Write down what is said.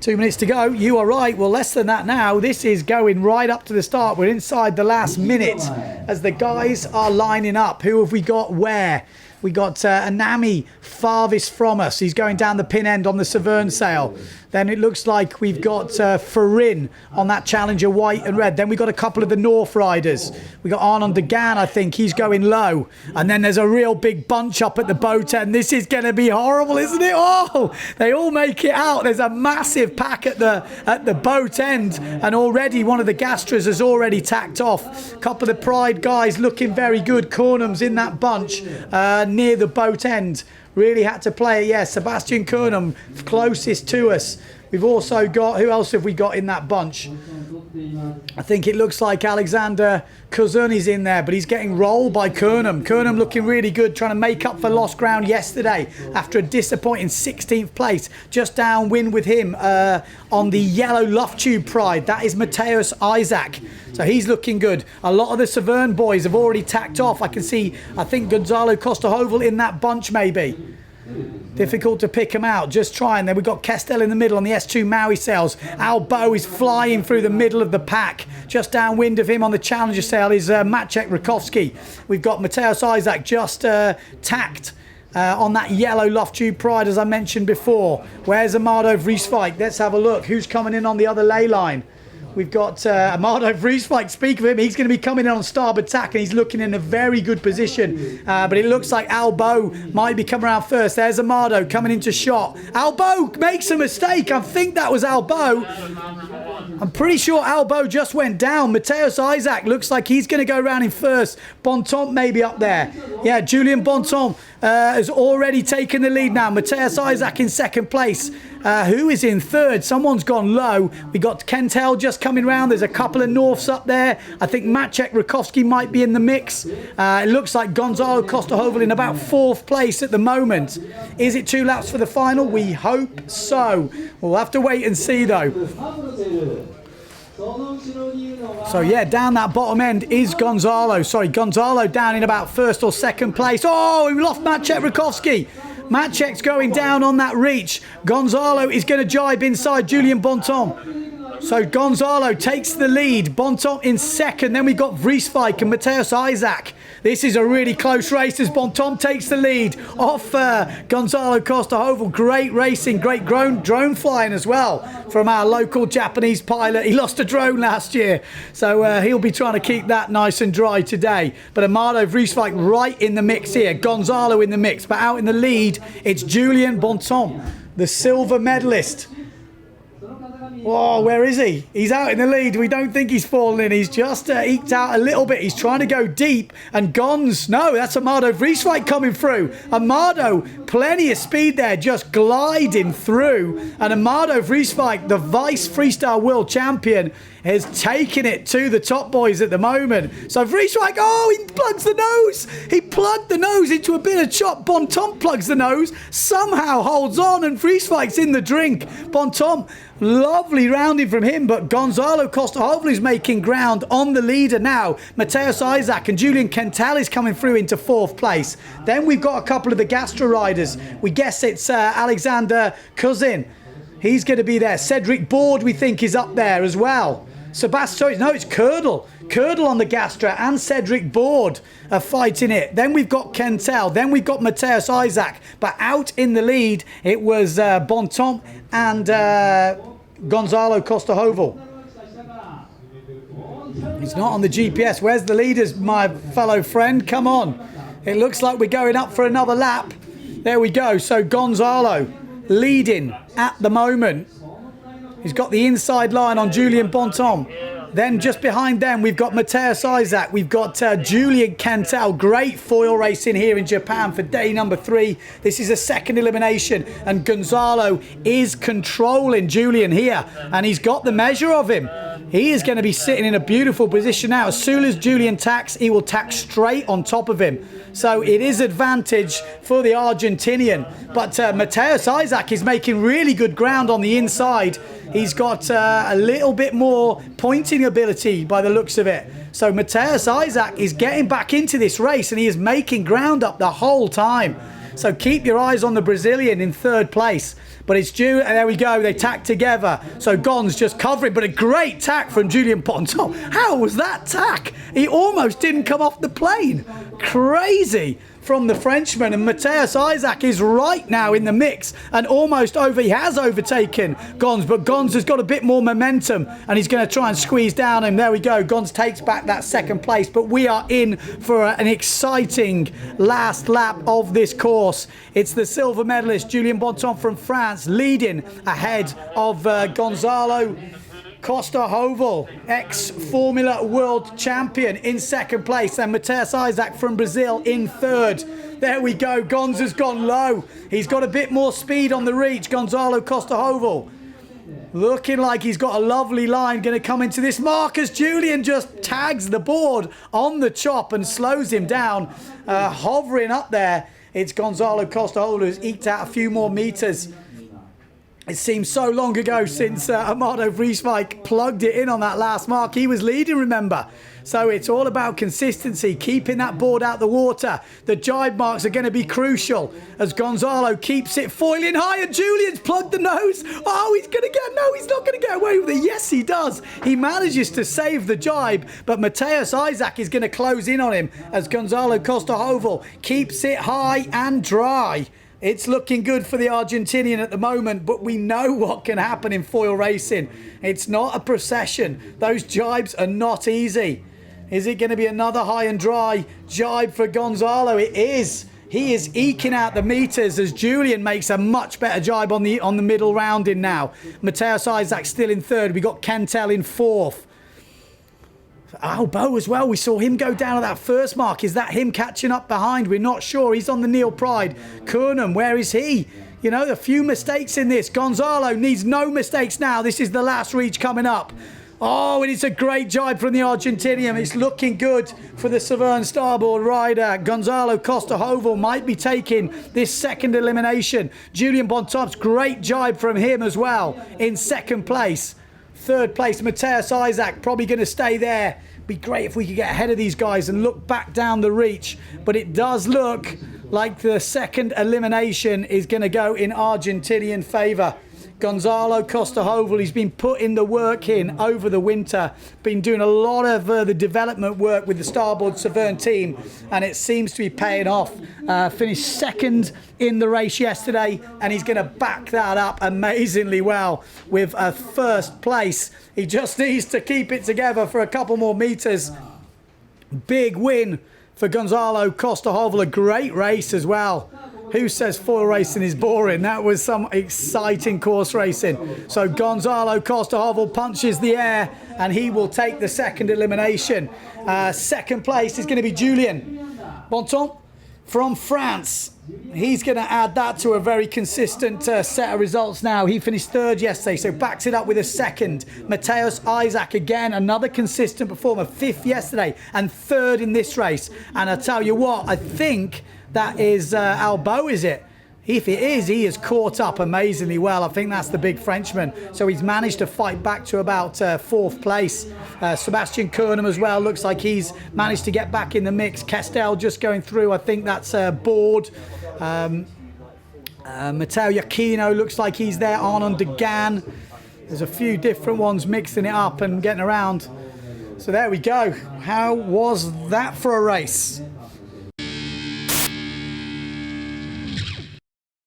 2 minutes to go. You are right. Well, less than that now. This is going right up to the start. We're inside the last minute as the guys are lining up. Who have we got where? We got Anami farthest from us. He's going down the pin end on the Severn sail. Then it looks like we've got Farin on that Challenger white and red. Then we've got a couple of the North Riders. We got Arnon Degan, I think. He's going low. And then there's a real big bunch up at the boat end. This is going to be horrible, isn't it? Oh, they all make it out. There's a massive pack at the boat end. And already one of the Gastras has already tacked off. A couple of the Pride guys looking very good. Cornham's in that bunch near the boat end. Really had to play it. Yeah, Sebastian Cornham closest to us. We've also got, who else have we got in that bunch? I think it looks like Alexander Kuzuni's in there, but he's getting rolled by Kernham. Kernham looking really good, trying to make up for lost ground yesterday after a disappointing 16th place. Just downwind with him on the yellow luff tube Pride. That is Mateus Isaac. So he's looking good. A lot of the Severn boys have already tacked off. I can see, I think Gonzalo Costa-Hovel in that bunch maybe. Difficult to pick him out. Just trying. Then we've got Kestel in the middle on the S2 Maui sails. Albo is flying through the middle of the pack. Just downwind of him on the Challenger sail is Maciek Rakowski. We've got Mateus Isaac just tacked on that yellow luff tube Pride, as I mentioned before. Where's Amado Vrieswijk? Let's have a look. Who's coming in on the other ley line? We've got Amado Vrieswijk. Speak of him, he's going to be coming in on starboard tack and he's looking in a very good position. But it looks like Albo might be coming around first. There's Amado coming into shot. Albo makes a mistake. I think that was Albo. I'm pretty sure Albo just went down. Mateus Isaac looks like he's going to go around in first. Bontemps maybe up there. Yeah, Julian Bontemps has already taken the lead now. Mateus Isaac in second place. Who is in third? Someone's gone low. We got Kentel just coming round. There's a couple of Norths up there. I think Maciek Rakowski might be in the mix. It looks like Gonzalo Costa-Hovel in about fourth place at the moment. Is it 2 laps for the final? We hope so. We'll have to wait and see though. So yeah, down that bottom end is Gonzalo. Sorry, Gonzalo down in about first or second place. Oh, we lost Maciek Rakowski. Maciek's going down on that reach. Gonzalo is going to jibe inside Julian Bontemps. So Gonzalo takes the lead. Bontemps in second. Then we got Vrieswijk and Mateus Isaac. This is a really close race as Bontemps takes the lead off Gonzalo Costa-Hovel. Great racing, great drone flying as well from our local Japanese pilot. He lost a drone last year, so he'll be trying to keep that nice and dry today. But Amado Vrieswijk right in the mix here. Gonzalo in the mix, but out in the lead, it's Julian Bontemps, the silver medalist. Whoa, where is he? He's out in the lead. We don't think he's fallen in. He's just eked out a little bit. He's trying to go deep. And Gonz, no, that's Amado Vrieswijk coming through. Amado, plenty of speed there, just gliding through. And Amado Vrieswijk, the vice freestyle world champion, is taking it to the top boys at the moment. So Vrieswijk, oh, he plugs the nose. He plugged the nose into a bit of chop. Bontemps plugs the nose, somehow holds on, and Vrieswijk's in the drink. Bontemps, lovely rounding from him, but Gonzalo Costa-Hovel is making ground on the leader now. Mateus Isaac and Julian Kentel is coming through into fourth place. Then we've got a couple of the Gastra riders. We guess it's Alexander Kuzin. He's going to be there. Cedric Board, we think, is up there as well. Sebastian, no, it's Curdle. Curdle on the Gastra and Cedric Board are fighting it. Then we've got Kentel. Then we've got Mateus Isaac. But out in the lead, it was Bontemps and Gonzalo Costa-Hovel. He's not on the GPS. Where's the leaders, my fellow friend? Come on. It looks like we're going up for another lap. There we go. So Gonzalo leading at the moment. He's got the inside line on Julian Bontemps. Then just behind them, we've got Mateus Isaac. We've got Julian Kentel. Great foil racing here in Japan for day number 3. This is a second elimination. And Gonzalo is controlling Julian here. And he's got the measure of him. He is going to be sitting in a beautiful position now. As soon as Julian tacks, he will tack straight on top of him. So it is advantage for the Argentinian. But Mateus Isaac is making really good ground on the inside. He's got a little bit more pointing ability by the looks of it. So Mateus Isaac is getting back into this race and he is making ground up the whole time. So keep your eyes on the Brazilian in third place. But it's and there we go, they tack together. So Gon's just covering, but a great tack from Julien Bontemps. How was that tack? He almost didn't come off the plane. Crazy from the Frenchman, and Matthias Isaac is right now in the mix and almost over. He has overtaken Gons, but Gons has got a bit more momentum and he's going to try and squeeze down him. There we go. Gons takes back that second place, but we are in for an exciting last lap of this course. It's the silver medalist Julien Bontemps from France leading ahead of Gonzalo Costa-Hovel, ex-Formula World Champion, in second place, and Matthias Isaac from Brazil in third. There we go. Gons has gone low. He's got a bit more speed on the reach, Gonzalo Costa-Hovel. Looking like he's got a lovely line going to come into this mark as Julien just tags the board on the chop and slows him down, hovering up there. It's Gonzalo Costa-Hovel who's eked out a few more meters. It seems so long ago since Amado Vrieswijk plugged it in on that last mark. He was leading, remember. So it's all about consistency, keeping that board out the water. The jibe marks are going to be crucial as Gonzalo keeps it foiling high, and Julien's plugged the nose. Oh, he's going to get, no, he's not going to get away with it. Yes, he does. He manages to save the jibe, but Matthias Isaac is going to close in on him as Gonzalo Costa-Hovel keeps it high and dry. It's looking good for the Argentinian at the moment, but we know what can happen in foil racing. It's not a procession. Those jibes are not easy. Is it going to be another high and dry jibe for Gonzalo? It is. He is eking out the meters as Julien makes a much better jibe on the middle rounding now. Matthias Isaac still in third. We got Kentel in fourth. Albo as well, we saw him go down at that first mark. Is that him catching up behind? We're not sure. He's on the Neil Pride. Kernam, where is he? You know, a few mistakes in this. Gonzalo needs no mistakes now. This is the last reach coming up. Oh, and it's a great jibe from the Argentinian. It's looking good for the Severn starboard rider. Gonzalo Costa-Hovel might be taking this second elimination. Julien Bontemps, great jibe from him as well in second place. Third place, Matthias Isaac, probably going to stay there. Be great if we could get ahead of these guys and look back down the reach. But it does look like the second elimination is going to go in Argentinian favour. Gonzalo Costa-Hovel, he's been putting the work in over the winter, been doing a lot of the development work with the Starboard Severn team, and it seems to be paying off. Finished second in the race yesterday, and he's going to back that up amazingly well with a first place. He just needs to keep it together for a couple more meters. Big win for Gonzalo Costa-Hovel, a great race as well. Who says foil racing is boring? That was some exciting course racing. So Gonzalo Costa-Hovel punches the air and he will take the second elimination. Second place is going to be Julien Bontemps from France. He's going to add that to a very consistent set of results now. He finished third yesterday, so backs it up with a second. Matthias Isaac, again, another consistent performer. Fifth yesterday and third in this race. And I tell you what, I think that is Albo, is it? If it is, he is caught up amazingly well. I think that's the big Frenchman. So he's managed to fight back to about fourth place. Sebastian Kernam as well. Looks like he's managed to get back in the mix. Kestel just going through. I think that's Board. Matteo Iachino looks like he's there. Arnon Degan. There's a few different ones mixing it up and getting around. So there we go. How was that for a race?